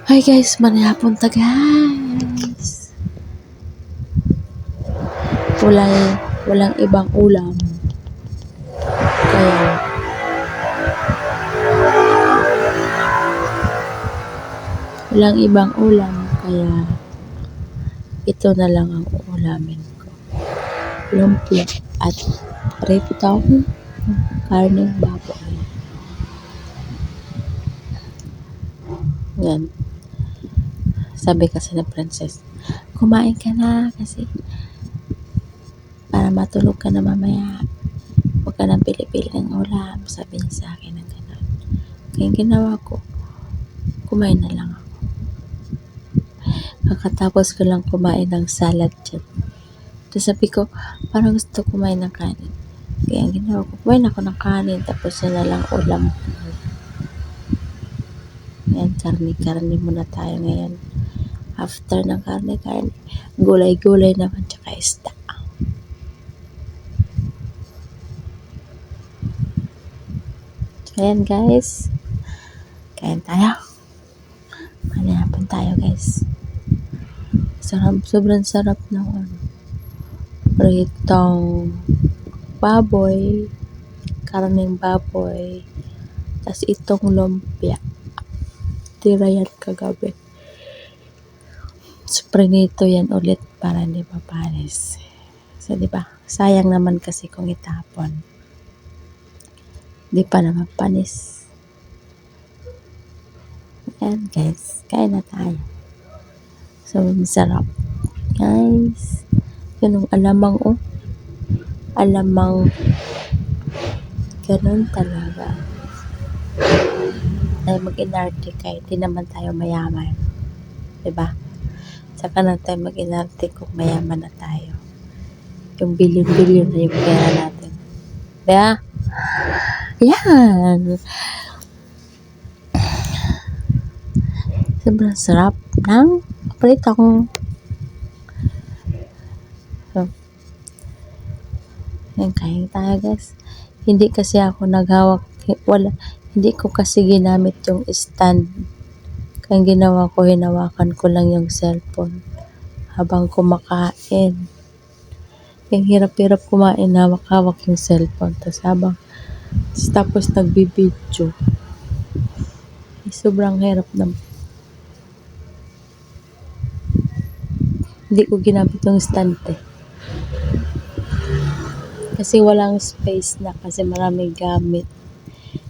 Hi guys, manihapon ta guys. Walang ibang ulam. Kaya walang ibang ulam kaya ito na lang ang ulamin ko. Lumpia at pritong karneng baboy. Yan. Sabi kasi ng princess, kumain ka na kasi para matulog ka na mamaya. Huwag ka nang pili-pili ng ulam. Sabi niya sa akin ng gano'n. Kaya ginawa ko, kumain na lang ako. Kakatapos ko lang kumain ng salad dyan. Tapos sabi ko, parang gusto kumain ng kanin. Kaya ginawa ko, kumain ako ng kanin. Tapos na lang ulam. Ngayon, karne-karne muna tayo ngayon. After ng karne-karne, gulay-gulay naman tsaka isda. Ayan guys, kain tayo. Manihapon tayo guys. Sobrang sarap ng pritong baboy, karneng baboy, tas itong lumpia. Tira yan kagabi. Sprinito yan ulit para hindi mapanis. So, diba? Sayang naman kasi kung itapon. Di pa naman panis. Ayan guys, kain na tayo. So, masarap. Guys, yun ang alamang alamang ganun talaga. Ay mag-inarte kayo, di naman tayo mayaman. Diba? Saka na tayo mag-inarte kung mayaman na tayo. Yung bilyon-bilyon na yung pera natin. Diba? Yan! Sobrang sarap ng pritong. So, yan, kain tayo guys. Hindi kasi ako naghawak, hindi ko kasi ginamit yung stand. Kaya ginawa ko, hinawakan ko lang yung cellphone habang kumakain. Yung hirap-hirap kumain, hawak-hawak yung cellphone. Tapos nagbibidyo. Sobrang hirap na. Hindi ko ginamit yung stand kasi walang space na kasi maraming gamit.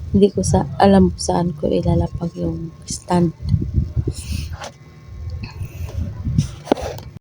Hindi ko alam saan ko ilalapag yung stand.